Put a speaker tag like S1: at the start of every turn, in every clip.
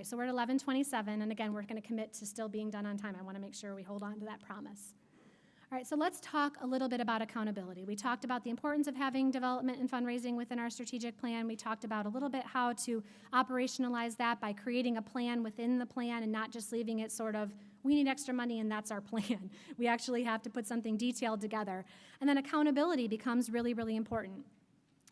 S1: Sorry, so we're at 11:27, and again, we're going to commit to still being done on time. I want to make sure we hold on to that promise. All right, so let's talk a little bit about accountability. We talked about the importance of having development and fundraising within our strategic plan. We talked about a little bit how to operationalize that by creating a plan within the plan and not just leaving it sort of, we need extra money and that's our plan. We actually have to put something detailed together. And then accountability becomes really, really important.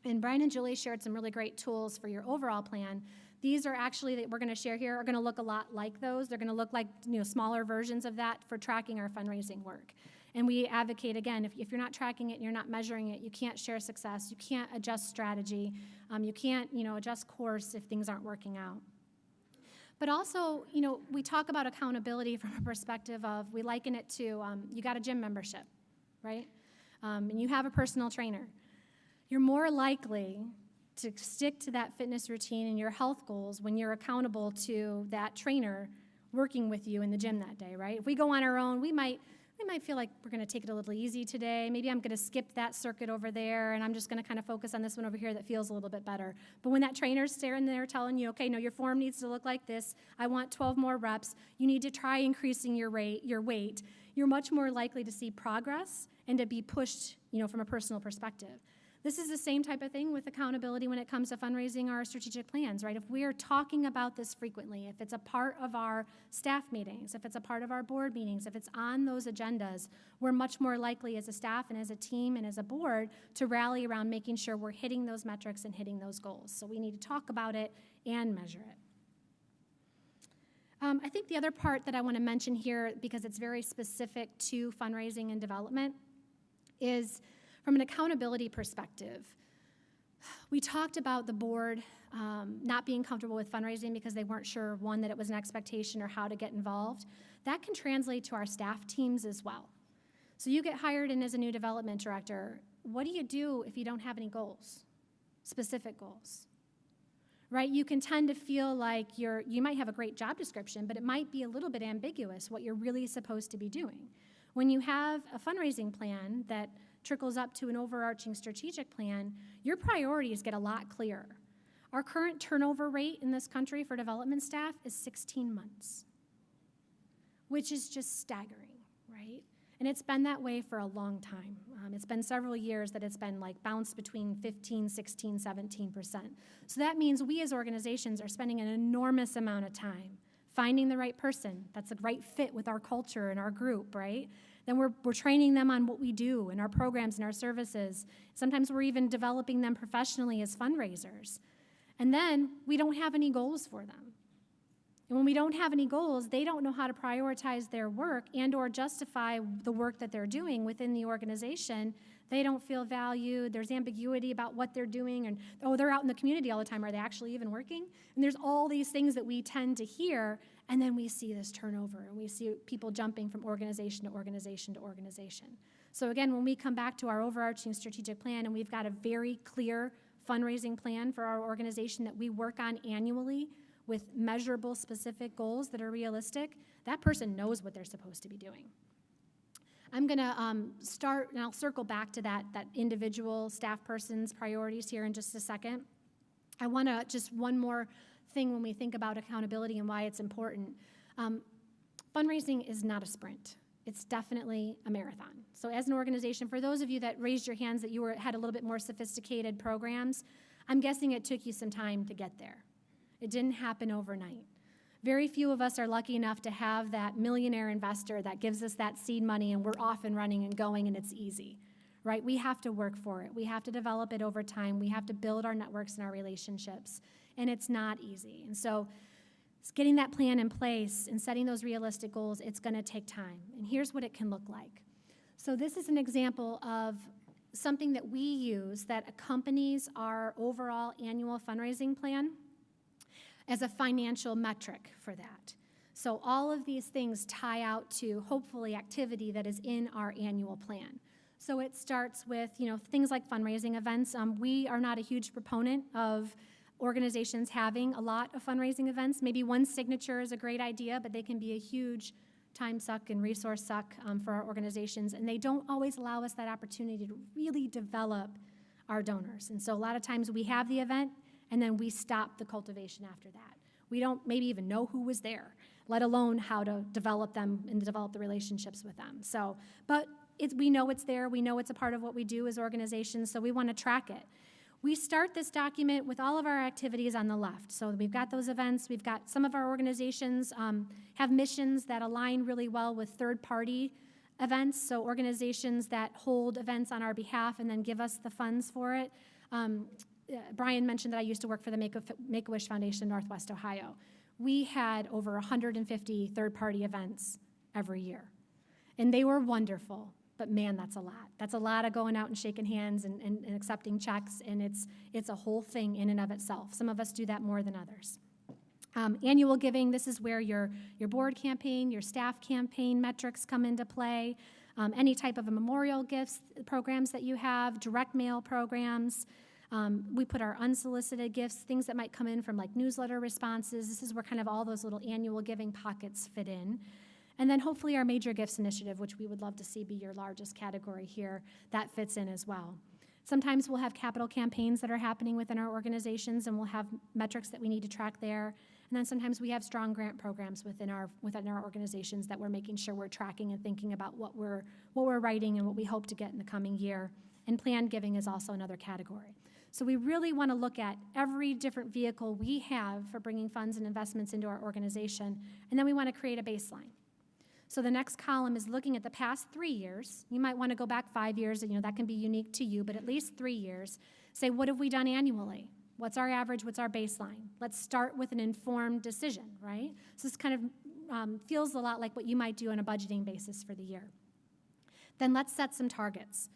S1: And Brian and Julie shared some really great tools for your overall plan. These are actually, that we're going to share here, are going to look a lot like those. They're going to look like, smaller versions of that for tracking our fundraising work. And we advocate, again, if you're not tracking it and you're not measuring it, you can't share success, you can't adjust strategy, you can't, adjust course if things aren't working out. But also, we talk about accountability from a perspective of, we liken it to, you got a gym membership, right? And you have a personal trainer. You're more likely to stick to that fitness routine and your health goals when you're accountable to that trainer working with you in the gym that day, right? If we go on our own, we might feel like we're going to take it a little easy today. Maybe I'm going to skip that circuit over there, and I'm just going to kind of focus on this one over here that feels a little bit better. But when that trainer's staring there telling you, okay, no, your form needs to look like this. I want 12 more reps. You need to try increasing your weight. You're much more likely to see progress and to be pushed, from a personal perspective. This is the same type of thing with accountability when it comes to fundraising our strategic plans, right? If we're talking about this frequently, if it's a part of our staff meetings, if it's a part of our board meetings, if it's on those agendas, we're much more likely as a staff and as a team and as a board to rally around making sure we're hitting those metrics and hitting those goals. So we need to talk about it and measure it. I think the other part that I want to mention here, because it's very specific to fundraising and development, is from an accountability perspective. We talked about the board not being comfortable with fundraising because they weren't sure, one, that it was an expectation or how to get involved. That can translate to our staff teams as well. So you get hired in as a new development director. What do you do if you don't have any goals, specific goals? Right? You can tend to feel like you might have a great job description, but it might be a little bit ambiguous what you're really supposed to be doing. When you have a fundraising plan that trickles up to an overarching strategic plan, your priorities get a lot clearer. Our current turnover rate in this country for development staff is 16 months, which is just staggering, right? And it's been that way for a long time. It's been several years that it's been bounced between 15, 16, 17%. So that means we as organizations are spending an enormous amount of time finding the right person that's a right fit with our culture and our group, right? Then we're training them on what we do and our programs and our services. Sometimes we're even developing them professionally as fundraisers. And then we don't have any goals for them. And when we don't have any goals, they don't know how to prioritize their work and or justify the work that they're doing within the organization. They don't feel valued. There's ambiguity about what they're doing. And, oh, they're out in the community all the time. Are they actually even working? And there's all these things that we tend to hear. And then we see this turnover. And we see people jumping from organization to organization to organization. So again, when we come back to our overarching strategic plan and we've got a very clear fundraising plan for our organization that we work on annually with measurable specific goals that are realistic, that person knows what they're supposed to be doing. I'm going to start, and I'll circle back to that individual staff person's priorities here in just a second. I want to just one more thing when we think about accountability and why it's important. Fundraising is not a sprint. It's definitely a marathon. So as an organization, for those of you that raised your hands that you had a little bit more sophisticated programs, I'm guessing it took you some time to get there. It didn't happen overnight. Very few of us are lucky enough to have that millionaire investor that gives us that seed money and we're off and running and going and it's easy, right? We have to work for it. We have to develop it over time. We have to build our networks and our relationships, and it's not easy. And so getting that plan in place and setting those realistic goals, it's going to take time. And here's what it can look like. So this is an example of something that we use that accompanies our overall annual fundraising plan as a financial metric for that. So all of these things tie out to, hopefully, activity that is in our annual plan. So it starts with, things like fundraising events. We are not a huge proponent of organizations having a lot of fundraising events. Maybe one signature is a great idea, but they can be a huge time suck and resource suck for our organizations, and they don't always allow us that opportunity to really develop our donors. And so a lot of times we have the event, and then we stop the cultivation after that. We don't maybe even know who was there, let alone how to develop them and develop the relationships with them. So, but we know it's there. We know it's a part of what we do as organizations, so we want to track it. We start this document with all of our activities on the left. So we've got those events. We've got some of our organizations have missions that align really well with third-party events, so organizations that hold events on our behalf and then give us the funds for it. Brian mentioned that I used to work for the Make-A-Wish Foundation in Northwest Ohio. We had over 150 third-party events every year, and they were wonderful. But man, that's a lot. That's a lot of going out and shaking hands and accepting checks, and it's a whole thing in and of itself. Some of us do that more than others. Annual giving, this is where your board campaign, your staff campaign metrics come into play, any type of a memorial gifts programs that you have, direct mail programs. We put our unsolicited gifts, things that might come in from like newsletter responses. This is where kind of all those little annual giving pockets fit in. And then hopefully our major gifts initiative, which we would love to see be your largest category here, that fits in as well. Sometimes we'll have capital campaigns that are happening within our organizations, and we'll have metrics that we need to track there. And then sometimes we have strong grant programs within our organizations that we're making sure we're tracking and thinking about what we're writing and what we hope to get in the coming year. And planned giving is also another category. So we really want to look at every different vehicle we have for bringing funds and investments into our organization, and then we want to create a baseline. So the next column is looking at the past 3 years. You might want to go back 5 years, and that can be unique to you, but at least 3 years. Say, what have we done annually? What's our average? What's our baseline? Let's start with an informed decision, right? So this kind of feels a lot like what you might do on a budgeting basis for the year. Then let's set some targets.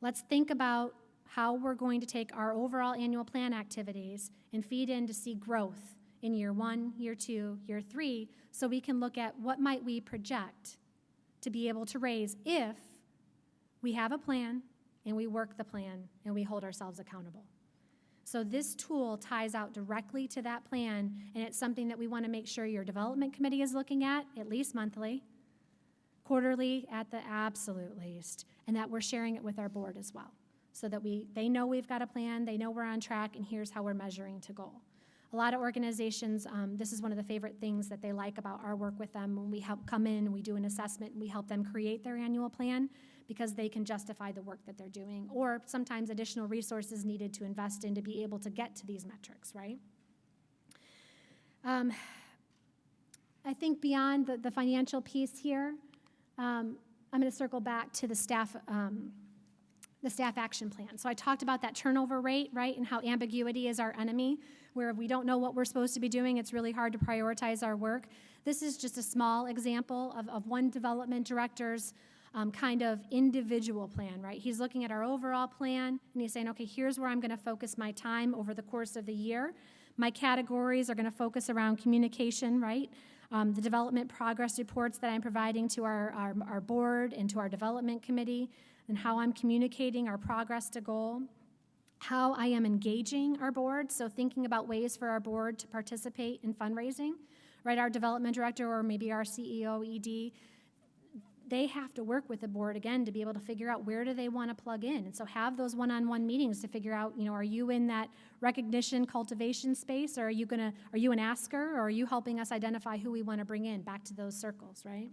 S1: Let's think about how we're going to take our overall annual plan activities and feed in to see growth in year 1, year 2, year 3, so we can look at what might we project to be able to raise if we have a plan and we work the plan and we hold ourselves accountable. So this tool ties out directly to that plan, and it's something that we want to make sure your development committee is looking at least monthly, quarterly at the absolute least, and that we're sharing it with our board as well, so that they know we've got a plan, they know we're on track, and here's how we're measuring to goal. A lot of organizations, this is one of the favorite things that they like about our work with them when we help come in and we do an assessment and we help them create their annual plan, because they can justify the work that they're doing, or sometimes additional resources needed to invest in to be able to get to these metrics, right? I think beyond the financial piece here, I'm going to circle back to the staff action plan. So I talked about that turnover rate, right, and how ambiguity is our enemy, where if we don't know what we're supposed to be doing, it's really hard to prioritize our work. This is just a small example of one development director's kind of individual plan, right? He's looking at our overall plan, and he's saying, okay, here's where I'm going to focus my time over the course of the year. My categories are going to focus around communication, right? The development progress reports that I'm providing to our board and to our development committee, and how I'm communicating our progress to goal, how I am engaging our board, so thinking about ways for our board to participate in fundraising, right? Our development director or maybe our CEO, ED, they have to work with the board, again, to be able to figure out where do they want to plug in. And so have those one-on-one meetings to figure out, are you in that recognition cultivation space, or are you an asker, or are you helping us identify who we want to bring in back to those circles, right?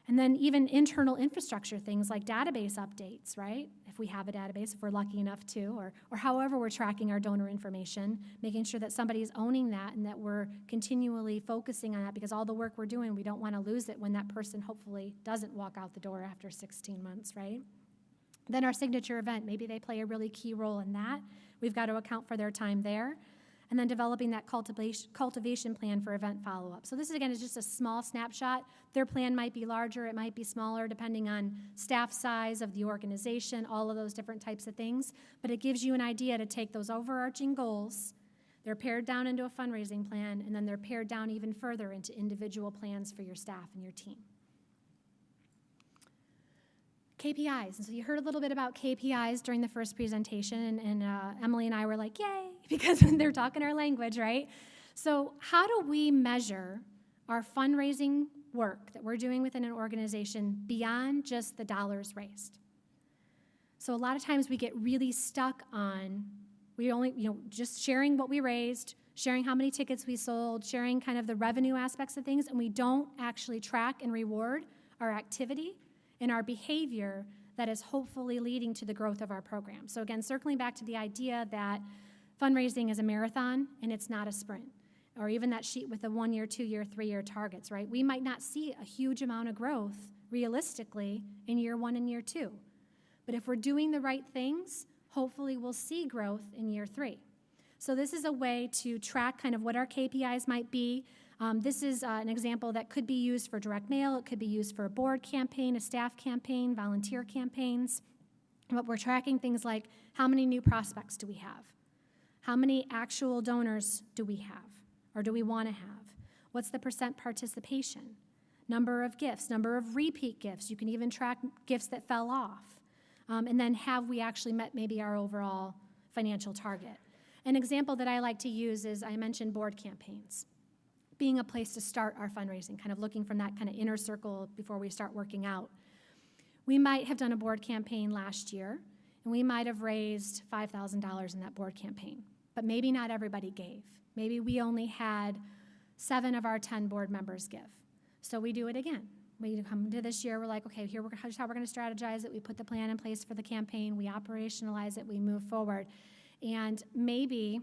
S1: And then even internal infrastructure things like database updates, right? If we have a database, if we're lucky enough to, or however we're tracking our donor information, making sure that somebody's owning that and that we're continually focusing on that, because all the work we're doing, we don't want to lose it when that person hopefully doesn't walk out the door after 16 months, right? Then our signature event, maybe they play a really key role in that. We've got to account for their time there. And then developing that cultivation plan for event follow-up. So this, again, is just a small snapshot. Their plan might be larger, it might be smaller, depending on staff size of the organization, all of those different types of things. But it gives you an idea to take those overarching goals, they're pared down into a fundraising plan, and then they're pared down even further into individual plans for your staff and your team. KPIs, and so you heard a little bit about KPIs during the first presentation, and Emily and I were like, yay, because they're talking our language, right? So how do we measure our fundraising work that we're doing within an organization beyond just the dollars raised? So a lot of times we get really stuck on, we only, just sharing what we raised, sharing how many tickets we sold, sharing kind of the revenue aspects of things, and we don't actually track and reward our activity and our behavior that is hopefully leading to the growth of our program. So again, circling back to the idea that fundraising is a marathon and it's not a sprint, or even that sheet with the 1 year, 2 year, 3 year targets, right? We might not see a huge amount of growth realistically in year 1 and year 2. But if we're doing the right things, hopefully we'll see growth in year 3. So this is a way to track kind of what our KPIs might be. This is an example that could be used for direct mail. It could be used for a board campaign, a staff campaign, volunteer campaigns. But we're tracking things like how many new prospects do we have? How many actual donors do we have or do we want to have? What's the % participation? Number of gifts, number of repeat gifts. You can even track gifts that fell off. And then have we actually met maybe our overall financial target? An example that I like to use is I mentioned board campaigns being a place to start our fundraising, kind of looking from that kind of inner circle before we start working out. We might have done a board campaign last year, and we might have raised $5,000 in that board campaign, but maybe not everybody gave. Maybe we only had 7 of our 10 board members give. So we do it again. We come to this year, we're like, okay, here's how we're going to strategize it. We put the plan in place for the campaign. We operationalize it. We move forward. And maybe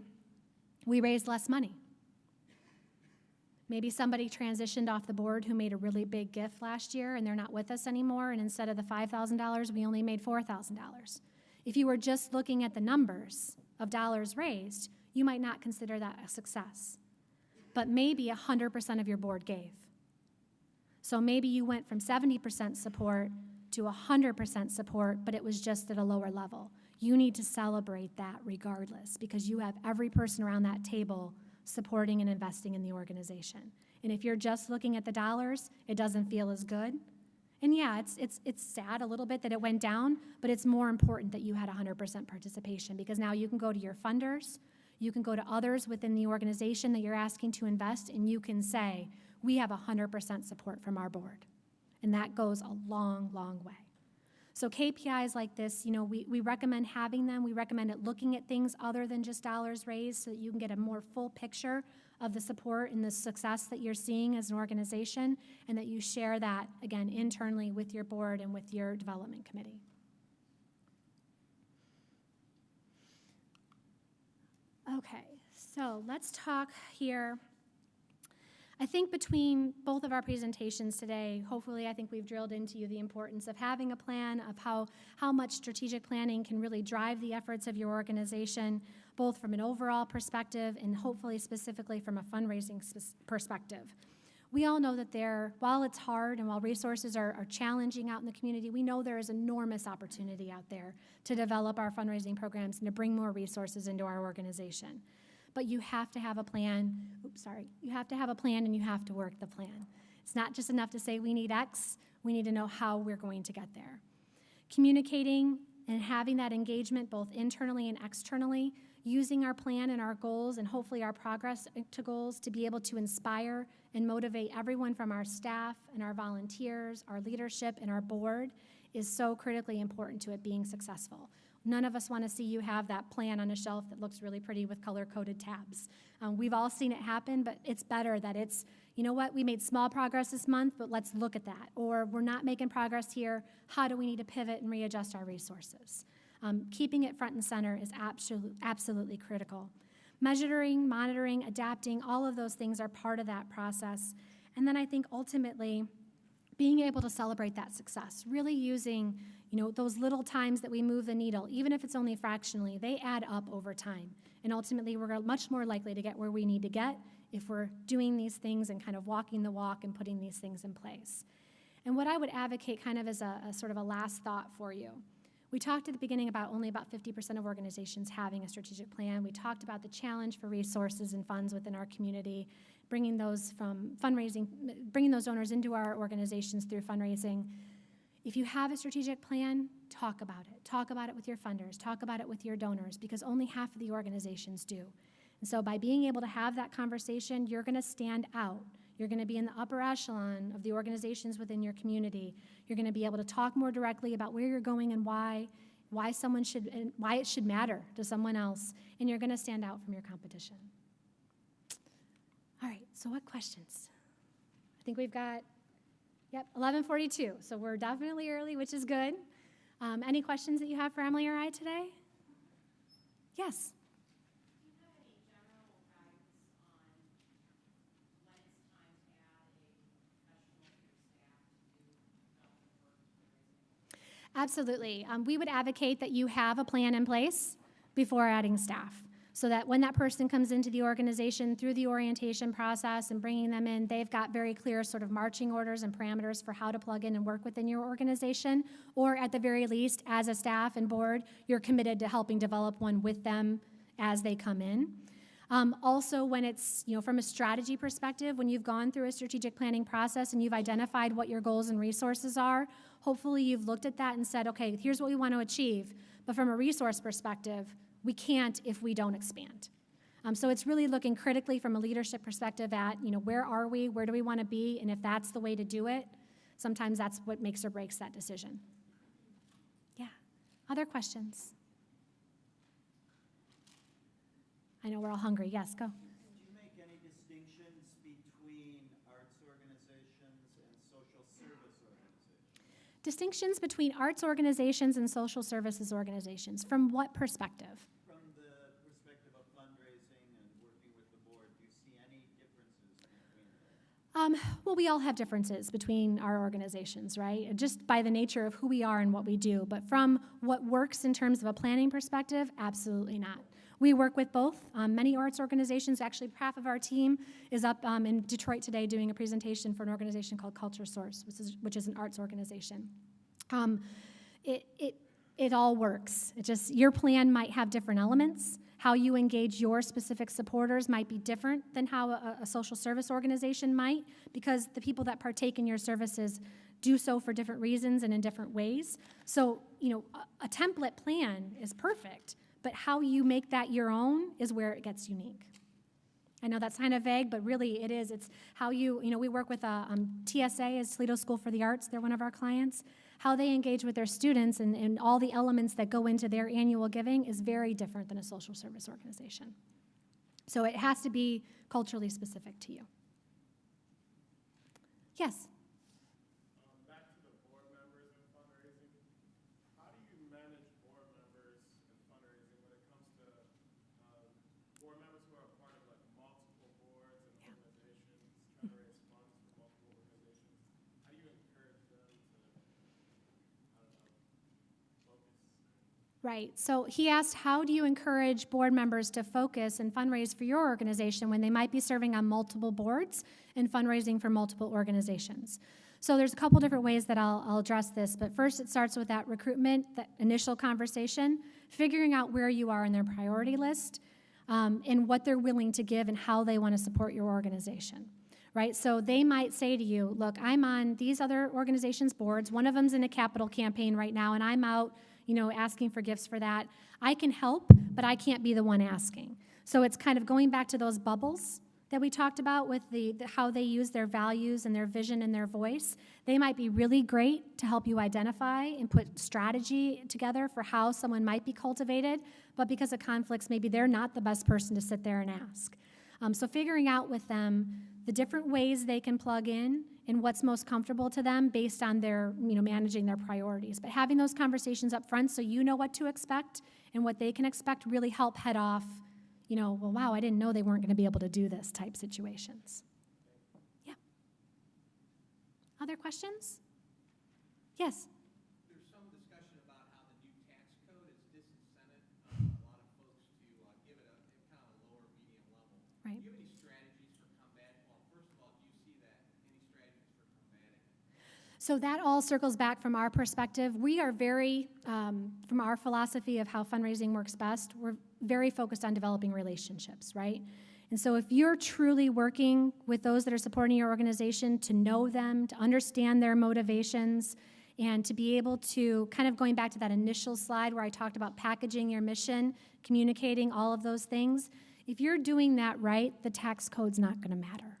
S1: we raised less money. Maybe somebody transitioned off the board who made a really big gift last year and they're not with us anymore, and instead of the $5,000, we only made $4,000. If you were just looking at the numbers of dollars raised, you might not consider that a success. But maybe 100% of your board gave. So maybe you went from 70% support to 100% support, but it was just at a lower level. You need to celebrate that regardless, because you have every person around that table supporting and investing in the organization. And if you're just looking at the dollars, it doesn't feel as good. And yeah, it's sad a little bit that it went down, but it's more important that you had 100% participation, because now you can go to your funders, you can go to others within the organization that you're asking to invest, and you can say, we have 100% support from our board. And that goes a long, long way. So KPIs like this, we recommend having them. We recommend it looking at things other than just dollars raised so that you can get a more full picture of the support and the success that you're seeing as an organization, and that you share that, again, internally with your board and with your development committee. Okay, so let's talk here. I think between both of our presentations today, hopefully I think we've drilled into you the importance of having a plan, of how much strategic planning can really drive the efforts of your organization, both from an overall perspective and hopefully specifically from a fundraising perspective. We all know that while it's hard and while resources are challenging out in the community, we know there is enormous opportunity out there to develop our fundraising programs and to bring more resources into our organization. But you have to have a plan. You have to have a plan, and you have to work the plan. It's not just enough to say we need X. We need to know how we're going to get there. Communicating and having that engagement both internally and externally, using our plan and our goals and hopefully our progress to goals to be able to inspire and motivate everyone from our staff and our volunteers, our leadership, and our board is so critically important to it being successful. None of us want to see you have that plan on a shelf that looks really pretty with color-coded tabs. We've all seen it happen, but it's better that it's, you know what, we made small progress this month, but let's look at that. Or we're not making progress here. How do we need to pivot and readjust our resources? Keeping it front and center is absolutely critical. Measuring, monitoring, adapting, all of those things are part of that process. And then I think ultimately, being able to celebrate that success, really using those little times that we move the needle, even if it's only fractionally, they add up over time. And ultimately, we're much more likely to get where we need to get if we're doing these things and kind of walking the walk and putting these things in place. And what I would advocate kind of as a sort of a last thought for you, we talked at the beginning about only about 50% of organizations having a strategic plan. We talked about the challenge for resources and funds within our community, bringing those from fundraising, bringing those donors into our organizations through fundraising. If you have a strategic plan, talk about it. Talk about it with your funders. Talk about it with your donors, because only half of the organizations do. And so by being able to have that conversation, you're going to stand out. You're going to be in the upper echelon of the organizations within your community. You're going to be able to talk more directly about where you're going and why it should matter to someone else, and you're going to stand out from your competition. So what questions? I think we've got, 11:42. So we're definitely early, which is good. Any questions that you have for Emily or I today? Yes. Absolutely. We would advocate that you have a plan in place before adding staff, so that when that person comes into the organization through the orientation process and bringing them in, they've got very clear sort of marching orders and parameters for how to plug in and work within your organization, or at the very least, as a staff and board, you're committed to helping develop one with them as they come in. Also, when it's, from a strategy perspective, when you've gone through a strategic planning process and you've identified what your goals and resources are, hopefully you've looked at that and said, okay, here's what we want to achieve. But from a resource perspective, we can't if we don't expand. So it's really looking critically from a leadership perspective at, where are we, where do we want to be, and if that's the way to do it, sometimes that's what makes or breaks that decision. Yeah. Other questions? I know we're all hungry. Yes, go.
S2: Do you make any distinctions between arts organizations and social service organizations?
S1: Distinctions between arts organizations and social services organizations. From what perspective?
S2: From the perspective of fundraising and working with the board, do you see any differences between them?
S1: Well, we all have differences between our organizations, right? Just by the nature of who we are and what we do. But from what works in terms of a planning perspective, absolutely not. We work with both. Many arts organizations, actually half of our team is up in Detroit today doing a presentation for an organization called Culture Source, which is an arts organization. It all works. It just, your plan might have different elements. How you engage your specific supporters might be different than how a social service organization might, because the people that partake in your services do so for different reasons and in different ways. So, a template plan is perfect, but how you make that your own is where it gets unique. I know that's kind of vague, but really it is. It's how we work with TSA, is Toledo School for the Arts. They're one of our clients. How they engage with their students and all the elements that go into their annual giving is very different than a social service organization. So it has to be culturally specific to you. Yes?
S3: Back to the board members and fundraising. How do you manage board members and fundraising when it comes to board members who are a part of multiple boards and organizations, trying to raise funds for multiple organizations? How do you encourage them to, focus?
S1: Right. So he asked, how do you encourage board members to focus and fundraise for your organization when they might be serving on multiple boards and fundraising for multiple organizations? So there's a couple different ways that I'll address this, but first it starts with that recruitment, that initial conversation, figuring out where you are in their priority list, and what they're willing to give and how they want to support your organization, right? So they might say to you, look, I'm on these other organizations' boards. One of them's in a capital campaign right now, and I'm out, asking for gifts for that. I can help, but I can't be the one asking. So it's kind of going back to those bubbles that we talked about with how they use their values and their vision and their voice. They might be really great to help you identify and put strategy together for how someone might be cultivated, but because of conflicts, maybe they're not the best person to sit there and ask. So figuring out with them the different ways they can plug in and what's most comfortable to them based on their, managing their priorities. But having those conversations up front so you know what to expect and what they can expect really help head off, well, wow, I didn't know they weren't going to be able to do this type situations. Yeah. Other questions? Yes?
S4: There's some discussion about how the new tax code is disincented a lot of folks to give it a kind of lower medium level.
S1: Right.
S4: Do you have any strategies for combating? Well, first of all, do you see that? Any strategies for combating it?
S1: So that all circles back from our perspective. We are very, from our philosophy of how fundraising works best, we're very focused on developing relationships, right? And so if you're truly working with those that are supporting your organization to know them, to understand their motivations, and to be able to, kind of going back to that initial slide where I talked about packaging your mission, communicating all of those things, if you're doing that right, the tax code's not going to matter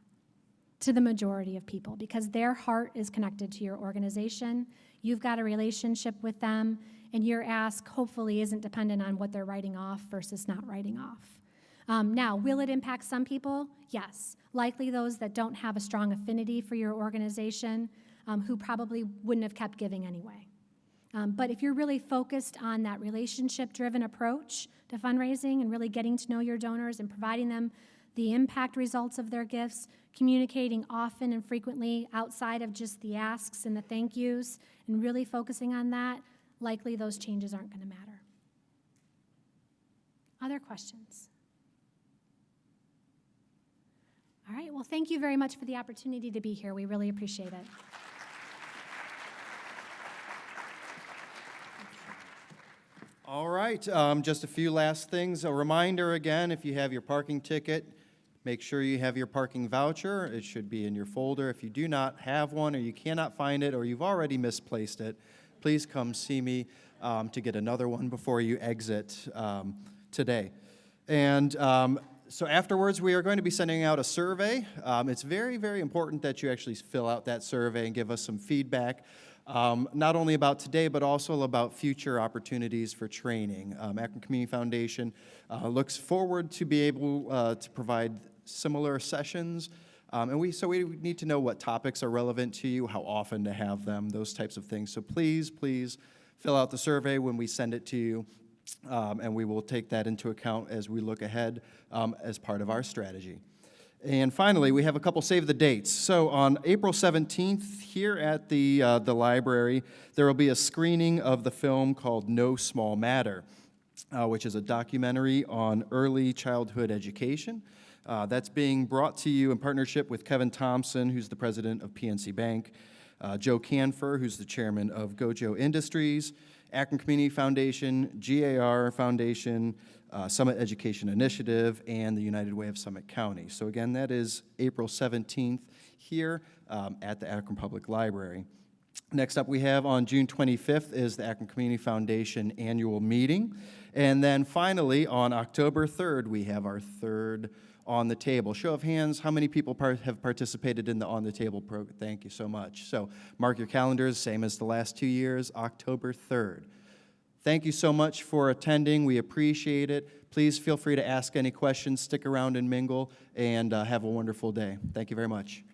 S1: to the majority of people because their heart is connected to your organization. You've got a relationship with them, and your ask hopefully isn't dependent on what they're writing off versus not writing off. Now, will it impact some people? Yes. Likely those that don't have a strong affinity for your organization, who probably wouldn't have kept giving anyway. But if you're really focused on that relationship-driven approach to fundraising and really getting to know your donors and providing them the impact results of their gifts, communicating often and frequently outside of just the asks and the thank yous, and really focusing on that, likely those changes aren't going to matter. Other questions? All right, well, thank you very much for the opportunity to be here. We really appreciate it.
S2: All right, just a few last things. A reminder again, if you have your parking ticket, make sure you have your parking voucher. It should be in your folder. If you do not have one, or you cannot find it, or you've already misplaced it, please come see me to get another one before you exit today. And so afterwards, we are going to be sending out a survey. It's very, very important that you actually fill out that survey and give us some feedback, not only about today, but also about future opportunities for training. Akron Community Foundation looks forward to be able to provide similar sessions. And we need to know what topics are relevant to you, how often to have them, those types of things. So please, please fill out the survey when we send it to you. And we will take that into account as we look ahead as part of our strategy. And finally, we have a couple save the dates. So on April 17th, here at the library, there will be a screening of the film called No Small Matter, which is a documentary on early childhood education. That's being brought to you in partnership with Kevin Thompson, who's the president of PNC Bank, Joe Canfer, who's the chairman of Gojo Industries, Akron Community Foundation, GAR Foundation, Summit Education Initiative, and the United Way of Summit County. So again, that is April 17th here at the Akron Public Library. Next up we have on June 25th is the Akron Community Foundation annual meeting. And then finally on October 3rd, we have our third On the Table. Show of hands, how many people have participated in the On the Table program? Thank you so much. So mark your calendars, same as the last 2 years, October 3rd. Thank you so much for attending. We appreciate it. Please feel free to ask any questions, stick around and mingle, and have a wonderful day. Thank you very much.